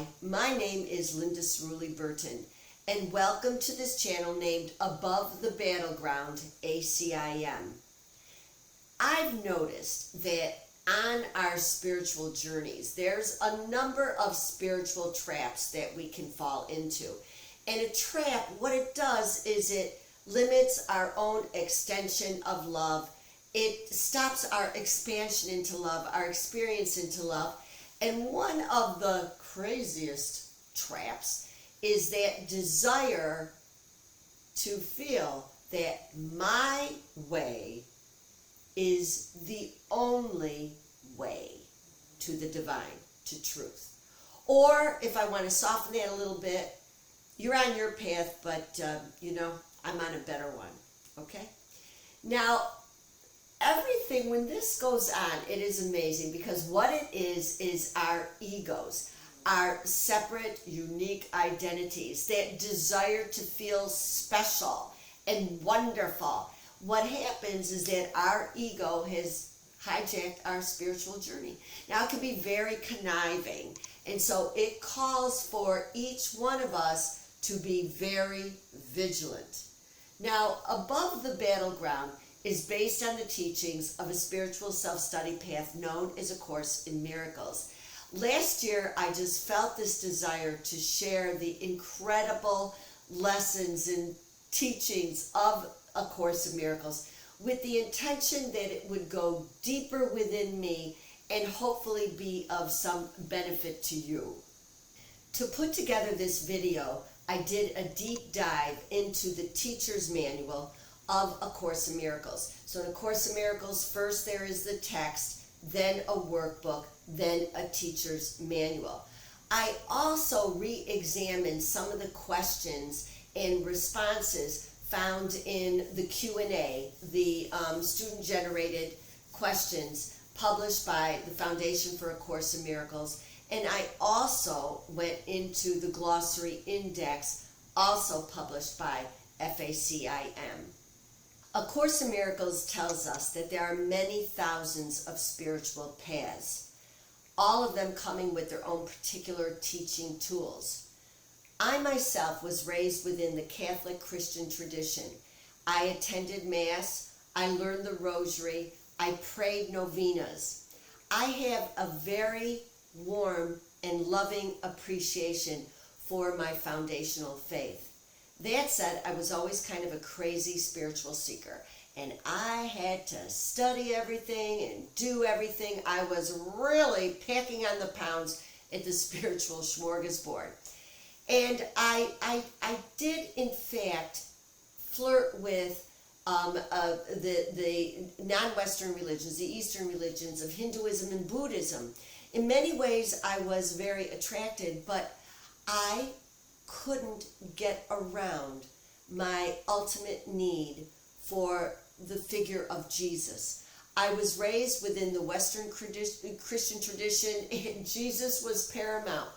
Hi, my name is Linda Cirulli-Burton, and welcome to this channel named Above the Battleground, ACIM. I've noticed that on our spiritual journeys, there's a number of spiritual traps that we can fall into. And a trap, what it does is it limits our own extension of love. It stops our expansion into love, our experience into love. And one of the craziest traps is that desire to feel that my way is the only way to the divine, to truth. Or if I want to soften that a little bit, you're on your path, but I'm on a better one, okay? Now, everything, when this goes on, it is amazing because what it is our egos, our separate, unique identities that desire to feel special and wonderful. What happens is that our ego has hijacked our spiritual journey. Now, it can be very conniving, and so it calls for each one of us to be very vigilant. Now, Above the Battleground is based on the teachings of a spiritual self-study path known as A Course in Miracles. Last year, I just felt this desire to share the incredible lessons and teachings of A Course in Miracles with the intention that it would go deeper within me and hopefully be of some benefit to you. To put together this video, I did a deep dive into the teacher's manual of A Course in Miracles. So in A Course in Miracles, first there is the text, then a workbook, then a teacher's manual. I also re-examined some of the questions and responses found in the Q&A, the student-generated questions published by the Foundation for A Course in Miracles. And I also went into the glossary index, also published by ACIM. A Course in Miracles tells us that there are many thousands of spiritual paths, all of them coming with their own particular teaching tools. I myself was raised within the Catholic Christian tradition. I attended Mass, I learned the Rosary, I prayed novenas. I have a very warm and loving appreciation for my foundational faith. That said, I was always kind of a crazy spiritual seeker, and I had to study everything and do everything. I was really packing on the pounds at the spiritual smorgasbord. And I did, in fact, flirt with the non-Western religions, the Eastern religions of Hinduism and Buddhism. In many ways, I was very attracted, but I couldn't get around my ultimate need for the figure of Jesus. I was raised within the Western Christian tradition, and Jesus was paramount.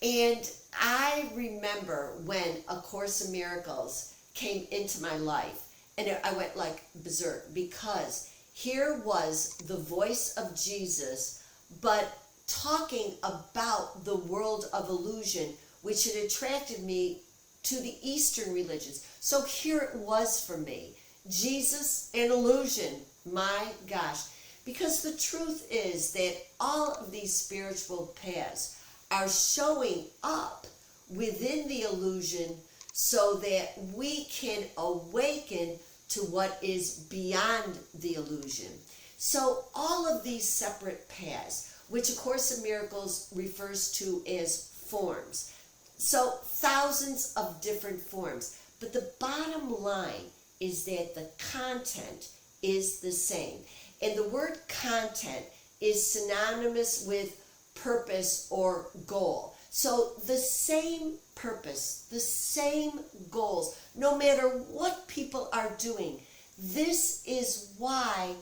And I remember when A Course in Miracles came into my life, and I went like berserk, because here was the voice of Jesus, but talking about the world of illusion, which had attracted me to the Eastern religions. So here it was for me, Jesus and illusion, my gosh. Because the truth is that all of these spiritual paths are showing up within the illusion so that we can awaken to what is beyond the illusion. So all of these separate paths, which A Course in Miracles refers to as forms. So thousands of different forms. But the bottom line is that the content is the same. And the word content is synonymous with purpose or goal. So the same purpose, the same goals, no matter what people are doing. This is why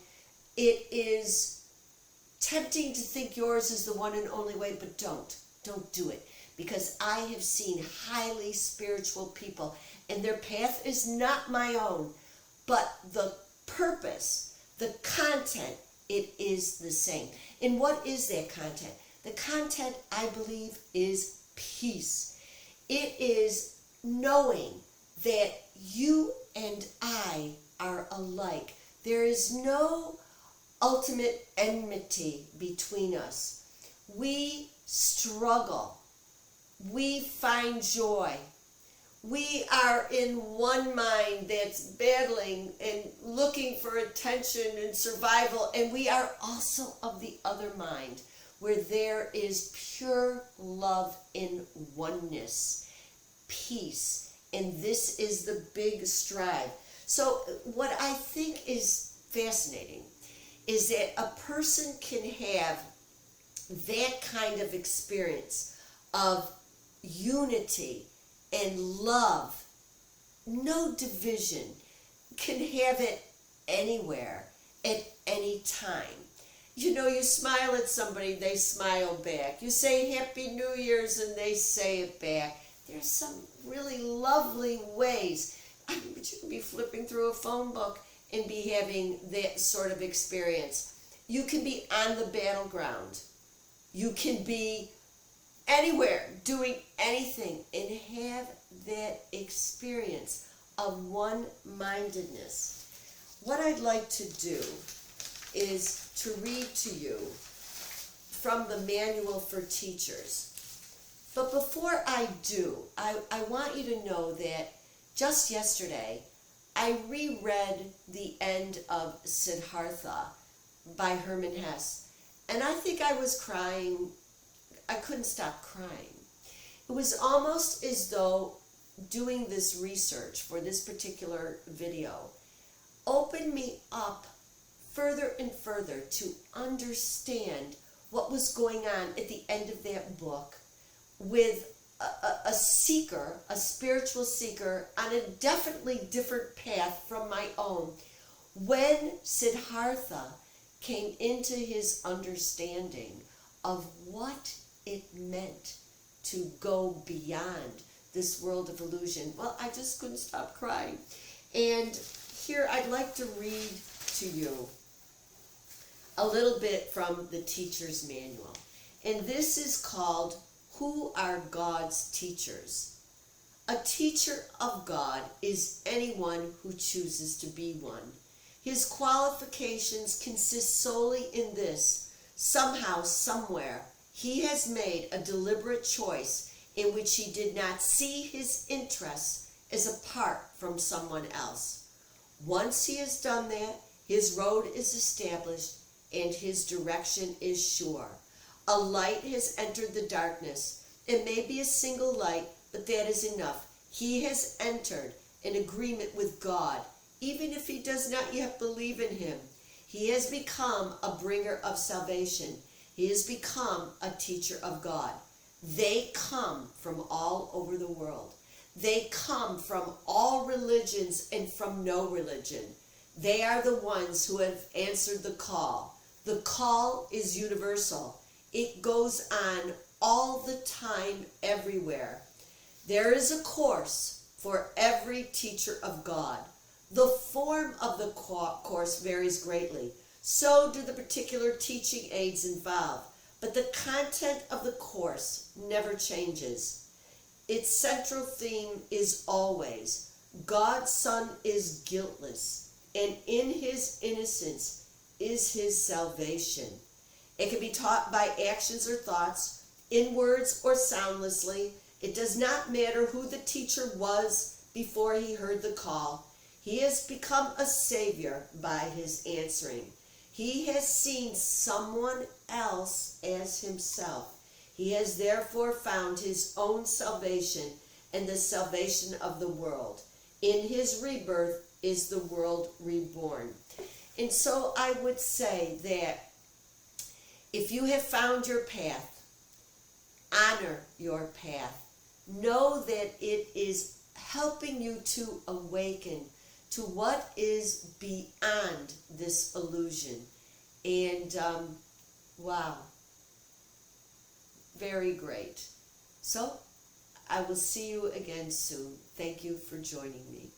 it is tempting to think yours is the one and only way, but don't do it. Because I have seen highly spiritual people, and their path is not my own, but the purpose, the content, it is the same. And what is that content? The content, I believe, is peace. It is knowing that you and I are alike. There is no ultimate enmity between us. We struggle. We find joy. We are in one mind that's battling and looking for attention and survival, and we are also of the other mind where there is pure love in oneness, peace, and this is the big stride. So what I think is fascinating is that a person can have that kind of experience of unity and love, no division, can have it anywhere, at any time. You know, you smile at somebody, they smile back. You say Happy New Year's and they say it back. There's some really lovely ways. But you can be flipping through a phone book and be having that sort of experience. You can be on the battleground. You can be anywhere, doing anything, and have that experience of one-mindedness. What I'd like to do is to read to you from the Manual for Teachers. But before I do, I want you to know that just yesterday, I reread the end of Siddhartha by Hermann Hesse, and I think I was crying. I couldn't stop crying. It was almost as though doing this research for this particular video opened me up further and further to understand what was going on at the end of that book with a seeker, a spiritual seeker, on a definitely different path from my own. When Siddhartha came into his understanding of what it meant to go beyond this world of illusion, well, I just couldn't stop crying. And here I'd like to read to you a little bit from the Teacher's Manual. And this is called Who Are God's Teachers? A teacher of God is anyone who chooses to be one. His qualifications consist solely in this: somehow, somewhere, he has made a deliberate choice in which he did not see his interests as apart from someone else. Once he has done that, his road is established and his direction is sure. A light has entered the darkness. It may be a single light, but that is enough. He has entered an agreement with God, even if he does not yet believe in him. He has become a bringer of salvation. He has become a teacher of God. They come from all over the world. They come from all religions and from no religion. They are the ones who have answered the call. The call is universal. It goes on all the time, everywhere. There is a course for every teacher of God. The form of the course varies greatly. So do the particular teaching aids involved. But the content of the course never changes. Its central theme is always, God's Son is guiltless, and in his innocence is his salvation. It can be taught by actions or thoughts, in words or soundlessly. It does not matter who the teacher was before he heard the call. He has become a savior by his answering. He has seen someone else as himself. He has therefore found his own salvation and the salvation of the world. In his rebirth is the world reborn. And so I would say that if you have found your path, honor your path. Know that it is helping you to awaken to what is beyond this illusion. And wow, very great. So I will see you again soon. Thank you for joining me.